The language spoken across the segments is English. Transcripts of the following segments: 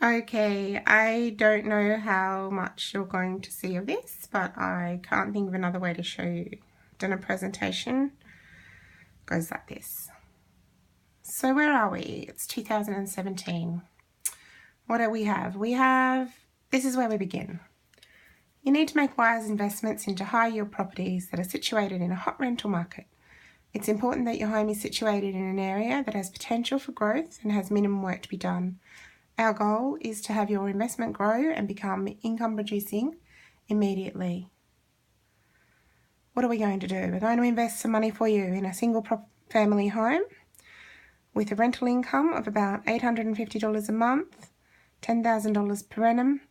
Okay, I don't know how much you're going to see of this, but I can't think of another way to show you. Done a presentation, goes like this. So where are we? It's 2017. What do we have? This is where we begin. You need to make wise investments into high yield properties that are situated in a hot rental market. It's important that your home is situated in an area that has potential for growth and has minimum work to be done. Our goal is to have your investment grow and become income producing immediately. What are we going to do? We're going to invest some money for you in a single family home with a rental income of about $850 a month, $10,000 per annum.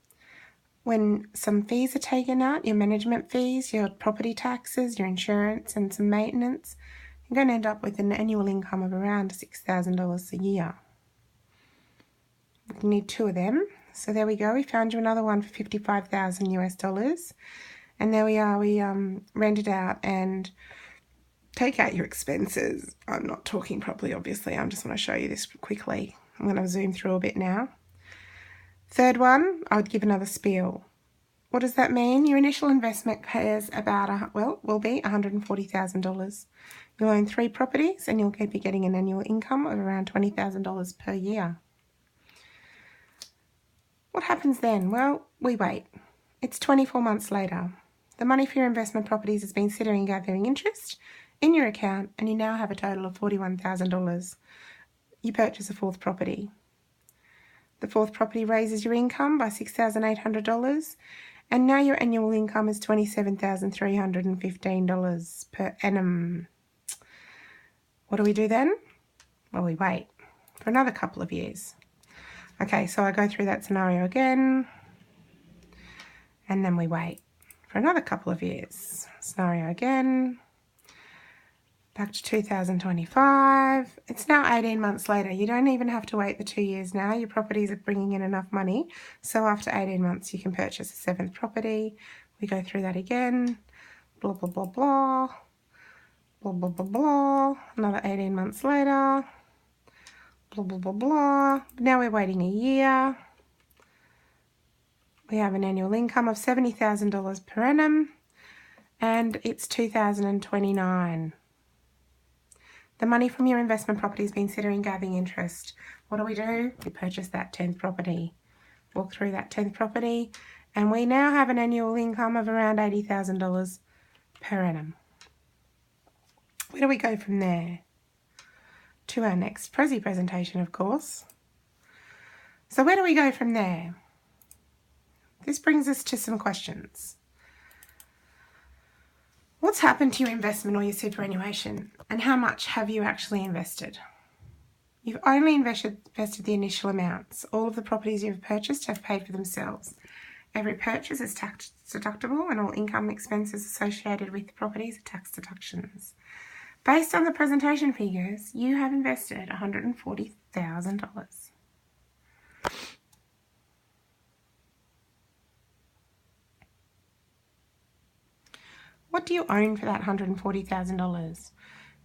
When some fees are taken out, your management fees, your property taxes, your insurance and some maintenance, you're going to end up with an annual income of around $6,000 a year. We need 2 of them. So there we go. We found you another one for $55,000. And there we are. We rent it out and take out your expenses. I'm not talking properly, obviously. I just want to show you this quickly. I'm going to zoom through a bit now. Third one, I would give another spiel. What does that mean? Your initial investment is about, will be $140,000. You'll own 3 properties and you'll be getting an annual income of around $20,000 per year. What happens then? Well, we wait. It's 24 months later. The money for your investment properties has been sitting and gathering interest in your account, and you now have a total of $41,000. You purchase a 4th property. The 4th property raises your income by $6,800, and now your annual income is $27,315 per annum. What do we do then? Well, we wait for another couple of years. Okay, so I go through that scenario again, and then we wait for another couple of years. Scenario again, back to 2025. It's now 18 months later. You don't even have to wait the 2 years now. Your properties are bringing in enough money. So after 18 months, you can purchase a 7th property. We go through that again. Blah, blah, blah, blah. Blah, blah, blah, blah. Another 18 months later. Blah, blah, blah, blah. Now we're waiting a year. We have an annual income of $70,000 per annum, and it's 2029. The money from your investment property has been sitting and gathering interest. What do? We purchase that 10th property. Walk through that 10th property, and we now have an annual income of around $80,000 per annum. Where do we go from there? To our next presentation, of course. So where do we go from there? This brings us to some questions. What's happened to your investment or your superannuation, and how much have you actually invested? You've only invested the initial amounts. All of the properties you've purchased have paid for themselves. Every purchase is tax deductible, and all income expenses associated with the properties are tax deductions. Based on the presentation figures, you have invested $140,000. What do you own for that $140,000?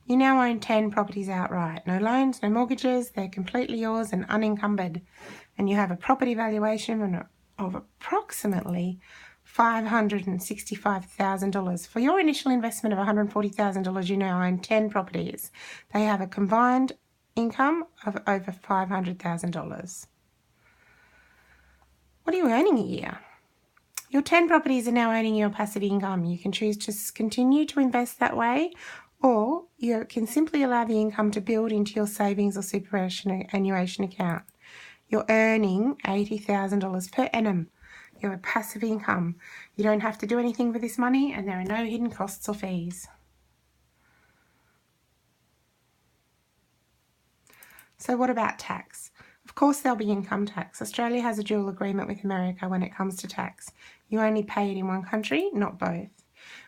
You now own 10 properties outright. No loans, no mortgages, they're completely yours and unencumbered. And you have a property valuation of approximately $565,000. For your initial investment of $140,000, you now own 10 properties. They have a combined income of over $500,000. What are you earning a year? Your 10 properties are now earning your passive income. You can choose to continue to invest that way, or you can simply allow the income to build into your savings or superannuation account. You're earning $80,000 per annum. You have a passive income. You don't have to do anything with this money, and there are no hidden costs or fees. So what about tax? Of course there'll be income tax. Australia has a dual agreement with America when it comes to tax. You only pay it in one country, not both.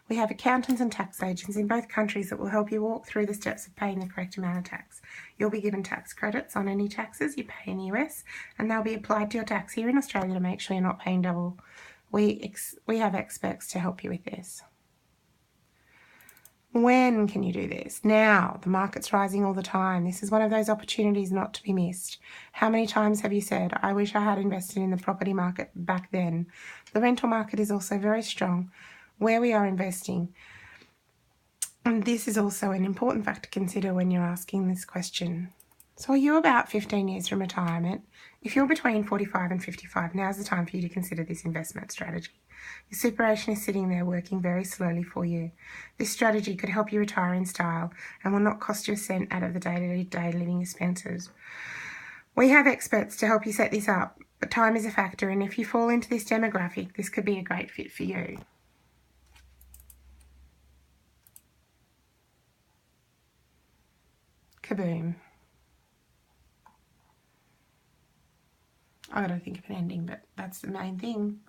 We have accountants and tax agents in both countries that will help you walk through the steps of paying the correct amount of tax. You'll be given tax credits on any taxes you pay in the US, and they'll be applied to your tax here in Australia to make sure you're not paying double. We have experts to help you with this. When can you do this? Now. The market's rising all the time. This is one of those opportunities not to be missed. How many times have you said, I wish I had invested in the property market back then? The rental market is also very strong where we are investing. And this is also an important fact to consider when you're asking this question. So are you about 15 years from retirement? If you're between 45 and 55, now's the time for you to consider this investment strategy. Your superannuation is sitting there working very slowly for you. This strategy could help you retire in style and will not cost you a cent out of the day-to-day living expenses. We have experts to help you set this up, but time is a factor, and if you fall into this demographic, this could be a great fit for you. Kaboom. I gotta think of an ending, but that's the main thing.